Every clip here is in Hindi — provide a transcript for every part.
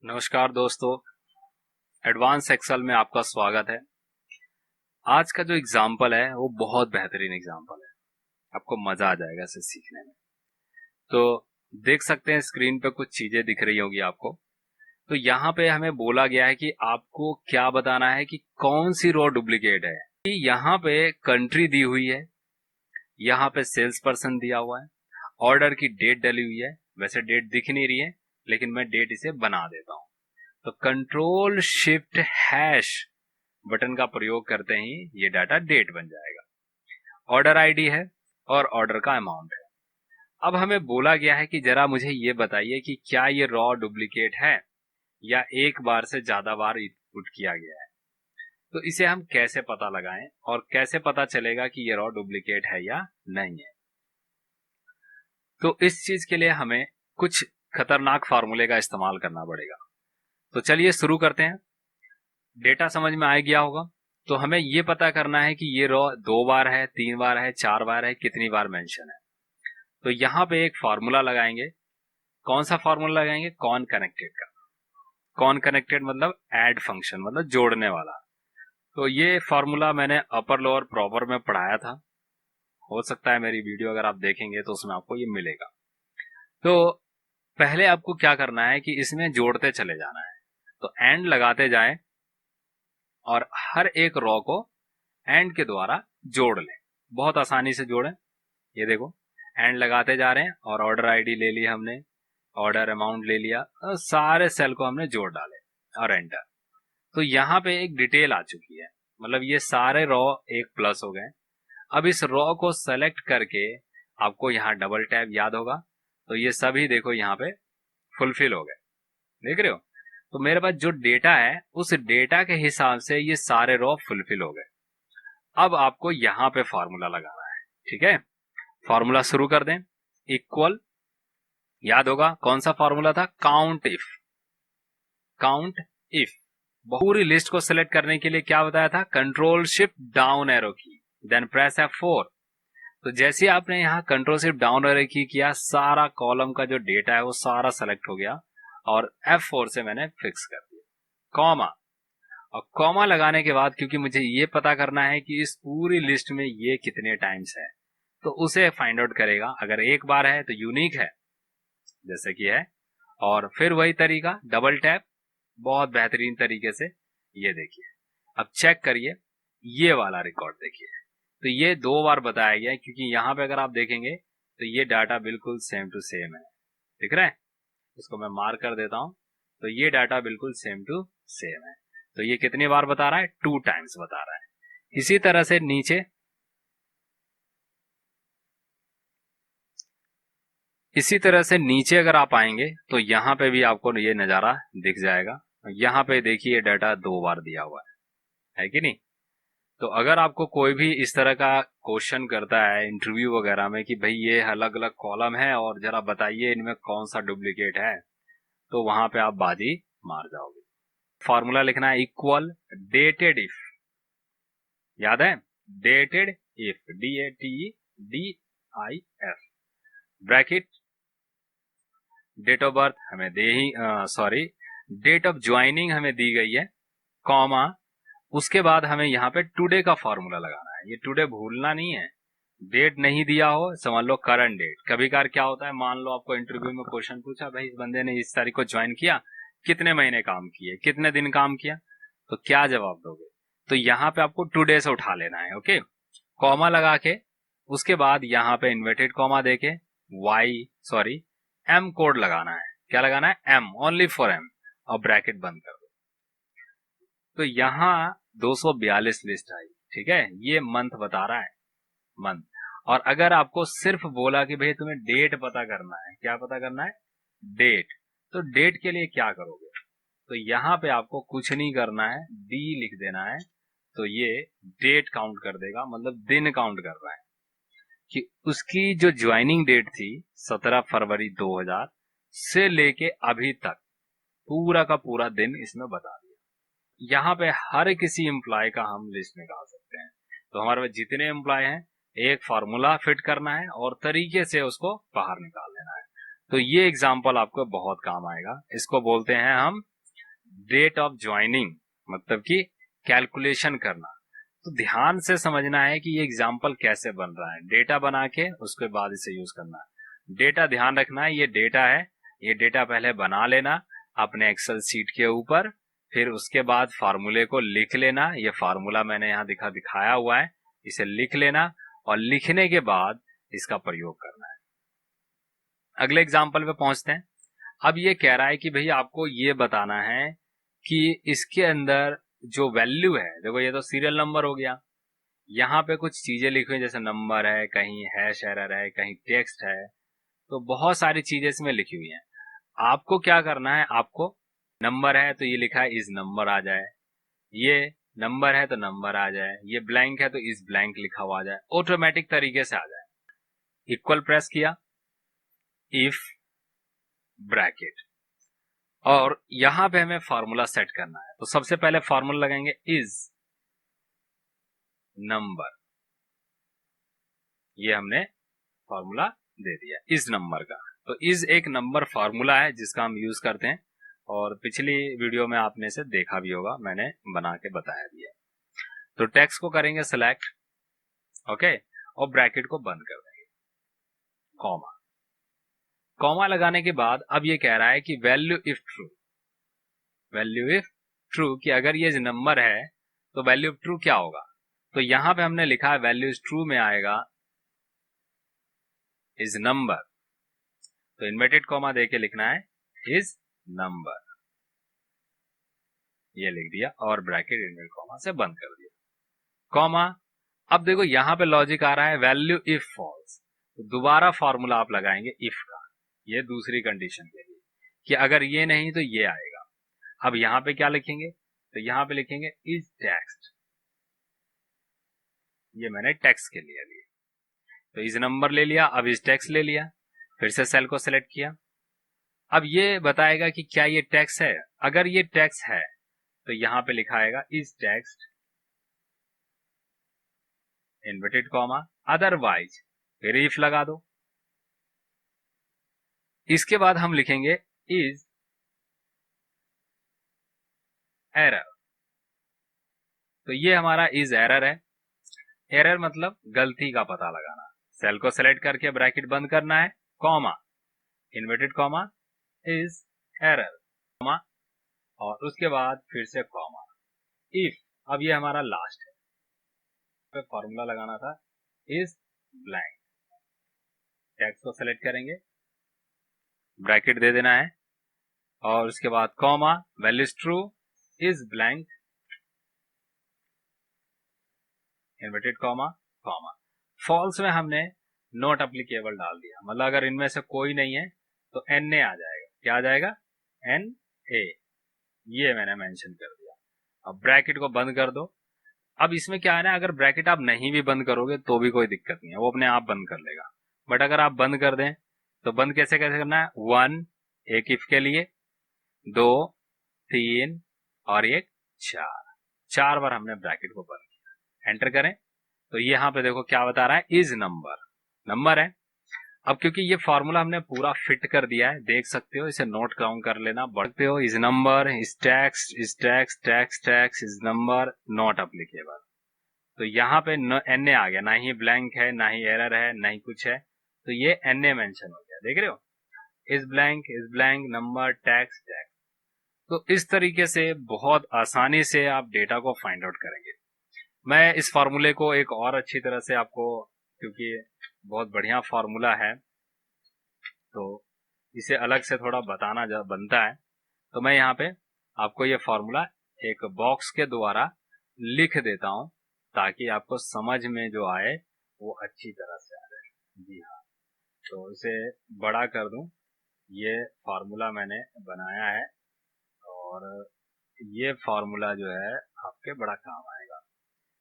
नमस्कार दोस्तों, एडवांस एक्सेल में आपका स्वागत है। आज का जो एग्जाम्पल है वो बहुत बेहतरीन एग्जाम्पल है। आपको मजा आ जाएगा इसे सीखने में। तो देख सकते हैं स्क्रीन पे कुछ चीजें दिख रही होगी आपको। तो यहाँ पे हमें बोला गया है कि आपको क्या बताना है कि कौन सी रो डुप्लीकेट है। कि यहाँ पे कंट्री दी हुई है, यहाँ पे सेल्स पर्सन दिया हुआ है, ऑर्डर की डेट डली हुई है। वैसे डेट दिख नहीं रही है लेकिन मैं डेट इसे बना देता हूँ। तो कंट्रोल शिफ्ट हैश बटन का प्रयोग करते ही ये डाटा डेट बन जाएगा। ऑर्डर आईडी है और ऑर्डर का अमाउंट है। अब हमें बोला गया है कि जरा मुझे ये बताइए कि क्या ये रॉ डुप्लीकेट है या एक बार से ज्यादा बार इनपुट किया गया है। तो इसे हम कैसे पता लगाएं और कैसे पता चलेगा कि ये रॉ डुप्लीकेट है या नहीं है। तो इस चीज के लिए हमें कुछ खतरनाक फार्मूले का इस्तेमाल करना पड़ेगा। तो चलिए शुरू करते हैं। डेटा समझ में आ गया होगा। तो हमें ये पता करना है कि ये रो 2 बार है, 3 बार है, 4 बार है, कितनी बार मेंशन है। तो यहाँ पे एक फॉर्मूला लगाएंगे। कौन सा फॉर्मूला लगाएंगे? कॉन कनेक्टेड का। कॉन कनेक्टेड मतलब ऐड फंक्शन, मतलब जोड़ने वाला। तो ये फॉर्मूला मैंने अपर लोअर प्रॉपर में पढ़ाया था। हो सकता है मेरी वीडियो अगर आप देखेंगे तो उसमें आपको ये मिलेगा। तो पहले आपको क्या करना है कि इसमें जोड़ते चले जाना है। तो एंड लगाते जाएं और हर एक रो को एंड के द्वारा जोड़ लें। बहुत आसानी से जोड़ें। ये देखो, एंड लगाते जा रहे हैं और ऑर्डर आईडी ले ली हमने, ऑर्डर अमाउंट ले लिया और सारे सेल को हमने जोड़ डाले और एंटर। तो यहाँ पे एक डिटेल आ चुकी है, मतलब ये सारे रो एक प्लस हो गए। अब इस रो को सेलेक्ट करके आपको यहाँ डबल टैब याद होगा, तो ये सभी देखो यहाँ पे फुलफिल हो गए। देख रहे हो? तो मेरे पास जो डेटा है उस डेटा के हिसाब से ये सारे रो फुलफिल हो गए। अब आपको यहां पे फॉर्मूला लगाना है। ठीक है, फॉर्मूला शुरू कर दें। इक्वल, याद होगा कौन सा फॉर्मूला था? Count if. काउंट इफ पूरी लिस्ट को सिलेक्ट करने के लिए क्या बताया था? कंट्रोल शिफ्ट डाउन एरो की, देन प्रेस F4। तो जैसे आपने यहाँ कंट्रोल शिफ्ट डाउन एरो की किया, सारा कॉलम का जो डेटा है वो सारा सेलेक्ट हो गया और F4 से मैंने फिक्स कर दिया। कॉमा, और कॉमा लगाने के बाद क्योंकि मुझे ये पता करना है कि इस पूरी लिस्ट में ये कितने टाइम्स है, तो उसे फाइंड आउट करेगा। अगर एक बार है तो यूनिक है, जैसे कि है। और फिर वही तरीका, डबल टैप, बहुत बेहतरीन तरीके से। ये देखिए, अब चेक करिए, ये वाला रिकॉर्ड देखिए। तो ये 2 बार बताया गया है क्योंकि यहाँ पे अगर आप देखेंगे तो ये डाटा बिल्कुल सेम टू सेम है। दिख रहा है? इसको मैं मार्क कर देता हूं। तो ये डाटा बिल्कुल सेम टू सेम है। तो ये कितनी बार बता रहा है? 2 टाइम्स बता रहा है। इसी तरह से नीचे, अगर आप आएंगे तो यहाँ पे भी आपको ये नजारा दिख जाएगा। यहाँ पे देखिए डाटा 2 बार दिया हुआ है कि नहीं? तो अगर आपको कोई भी इस तरह का क्वेश्चन करता है इंटरव्यू वगैरह में कि भाई ये अलग अलग कॉलम है और जरा बताइए इनमें कौन सा डुप्लीकेट है, तो वहां पे आप बाजी मार जाओगे। फॉर्मूला लिखना है इक्वल डेटेड इफ, याद है? Dated if, DATEDIF, bracket, date of birth हमें दे ही सॉरी डेट ऑफ ज्वाइनिंग हमें दी गई है, कॉमा। उसके बाद हमें यहाँ पे टुडे का फॉर्मूला लगाना है। ये टुडे भूलना नहीं है। डेट नहीं दिया हो, समझ लो करंट डेट। कभी कभार क्या होता है, मान लो आपको इंटरव्यू में क्वेश्चन पूछा, भाई इस बंदे ने इस तारीख को ज्वाइन किया, कितने महीने काम किए, कितने दिन काम किया, तो क्या जवाब दोगे? तो यहाँ पे आपको टुडे से उठा लेना है। ओके, कॉमा लगा के उसके बाद यहाँ पे इन्वर्टेड कॉमा देके एम कोड लगाना है। क्या लगाना है? एम, ओनली फॉर एम, और ब्रैकेट बंद कर दो। तो यहाँ 242 लिस्ट आई। ठीक है, ये मंथ बता रहा है, मंथ। और अगर आपको सिर्फ बोला कि भाई तुम्हें डेट पता करना है, क्या पता करना है? डेट। तो डेट के लिए क्या करोगे? तो यहाँ पे आपको कुछ नहीं करना है, डी लिख देना है। तो ये डेट काउंट कर देगा, मतलब दिन काउंट कर रहा है कि उसकी जो ज्वाइनिंग डेट थी 17 फरवरी 2000 से लेके अभी तक पूरा का पूरा दिन इसमें बता दिया। यहाँ पे हर किसी एम्प्लॉय का हम लिस्ट निकाल सकते हैं। तो हमारे पास जितने एम्प्लॉय हैं, एक फार्मूला फिट करना है और तरीके से उसको बाहर निकाल लेना है। तो ये एग्जाम्पल आपको बहुत काम आएगा। इसको बोलते हैं हम डेट ऑफ ज्वाइनिंग मतलब कि कैलकुलेशन करना। तो ध्यान से समझना है कि ये एग्जाम्पल कैसे बन रहा है, डेटा बना के उसके बाद इसे यूज करना है। डेटा ध्यान रखना है, ये डेटा है, ये डेटा पहले बना लेना अपने एक्सेल सीट के ऊपर, फिर उसके बाद फार्मूले को लिख लेना। ये फार्मूला मैंने यहाँ दिखाया हुआ है, इसे लिख लेना और लिखने के बाद इसका प्रयोग करना है। अगले एग्जाम्पल पे पहुंचते हैं। अब ये कह रहा है कि भैया आपको ये बताना है कि इसके अंदर जो वैल्यू है, देखो ये तो सीरियल नंबर हो गया, यहाँ पे कुछ चीजें लिखी हुई जैसे नंबर है, कहीं हैश एरर है, कहीं टेक्स्ट है, तो बहुत सारी चीजें इसमें लिखी हुई हैं। आपको क्या करना है, आपको नंबर है तो ये लिखा है इस नंबर आ जाए, ये नंबर है तो नंबर आ जाए, ये ब्लैंक है तो इस ब्लैंक लिखा हुआ आ जाए, ऑटोमेटिक तरीके से आ जाए। इक्वल प्रेस किया, इफ ब्रैकेट, और यहां पे हमें फार्मूला सेट करना है। तो सबसे पहले फार्मूला लगाएंगे इज नंबर, ये हमने फार्मूला दे दिया इस नंबर का। तो इज एक नंबर फार्मूला है जिसका हम यूज करते हैं, और पिछली वीडियो में आपने से देखा भी होगा, मैंने बना के बताया भी है। तो टेक्स्ट को करेंगे सिलेक्ट, ओके, और ब्रैकेट को बंद कर देंगे, कॉमा। कॉमा लगाने के बाद अब ये कह रहा है कि value if true, value if true, कि अगर ये नंबर है तो वैल्यू इफ ट्रू क्या होगा। तो यहां पे हमने लिखा है वैल्यू इज ट्रू में आएगा इज नंबर, तो इन्वर्टेड कॉमा देके लिखना है इज नंबर, ये लिख दिया और ब्रैकेट इन्वर्टेड कॉमा से बंद कर दिया, कॉमा। अब देखो यहां पे लॉजिक आ रहा है वैल्यू इफ फॉल्स, तो दोबारा फॉर्मूला आप लगाएंगे इफ का, ये दूसरी कंडीशन के लिए कि अगर ये नहीं तो ये आएगा। अब यहां पे क्या लिखेंगे, तो यहां पे लिखेंगे इज टेक्स्ट, ये मैंने टेक्स्ट के लिए लिया, तो इज नंबर ले लिया, अब इज टेक्स्ट ले लिया, फिर से सेल को सिलेक्ट किया। अब ये बताएगा कि क्या ये टेक्स्ट है, अगर ये टेक्स्ट है तो यहां पे लिखा आएगा is text inverted comma, otherwise फिर इफ लगा दो। इसके बाद हम लिखेंगे इज एरर, तो ये हमारा इज एरर है, एरर मतलब गलती का पता लगाना। सेल को सेलेक्ट करके ब्रैकेट बंद करना है, comma, inverted comma, is error, comma, और उसके बाद फिर से कॉमा, इफ। अब ये हमारा लास्ट है, फॉर्मूला लगाना था इज ब्लैंक, टेक्स्ट को सेलेक्ट करेंगे, ब्रैकेट दे देना है, और उसके बाद comma, value is true, is blank, inverted comma, comma. False में हमने नॉट अप्लीकेबल डाल दिया, मतलब अगर इनमें से कोई नहीं है तो एन ए आ जाएगा, क्या आ जाएगा, एन ए, ये मैंने मेंशन कर दिया। अब ब्रैकेट को बंद कर दो। अब इसमें क्या है ना, अगर ब्रैकेट आप नहीं भी बंद करोगे तो भी कोई दिक्कत नहीं है, वो अपने आप बंद कर लेगा। बट अगर आप बंद कर दें तो बंद कैसे कैसे करना है, 1 एक इफ के लिए, 2 3 और एक 4 बार हमने ब्रैकेट को बंद किया, एंटर करें। तो यहाँ पे देखो क्या बता रहा है, इज नंबर, नंबर है। अब क्योंकि ये फॉर्मूला हमने पूरा फिट कर दिया है, देख सकते हो, इसे नोट डाउन कर लेना, बढ़ते हो, is number, is tax, is tax, tax tax, is number, not applicable. तो यहाँ पे एन ए आ गया, ना ही ब्लैंक है, ना ही एरर है, ना ही कुछ है, तो ये एन ए मेंशन हो गया, देख रहे हो, is blank, number, tax, tax. तो इस तरीके से बहुत आसानी से आप डेटा को फाइंड आउट करेंगे। मैं इस फार्मूले को एक और अच्छी तरह से आपको, क्योंकि बहुत बढ़िया फार्मूला है तो इसे अलग से थोड़ा बताना बनता है, तो मैं यहाँ पे आपको ये फार्मूला एक बॉक्स के द्वारा लिख देता हूँ ताकि आपको समझ में जो आए वो अच्छी तरह से आ जाए। जी हाँ, तो इसे बड़ा कर दूं, ये फार्मूला मैंने बनाया है और ये फार्मूला जो है आपके बड़ा काम आएगा,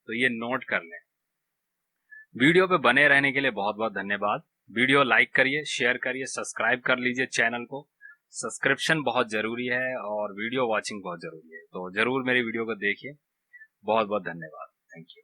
तो ये नोट कर लें। वीडियो पे बने रहने के लिए बहुत बहुत धन्यवाद। वीडियो लाइक करिए, शेयर करिए, सब्सक्राइब कर लीजिए चैनल को। सब्सक्रिप्शन बहुत जरूरी है और वीडियो वॉचिंग बहुत जरूरी है, तो जरूर मेरी वीडियो को देखिए। बहुत बहुत धन्यवाद, थैंक यू।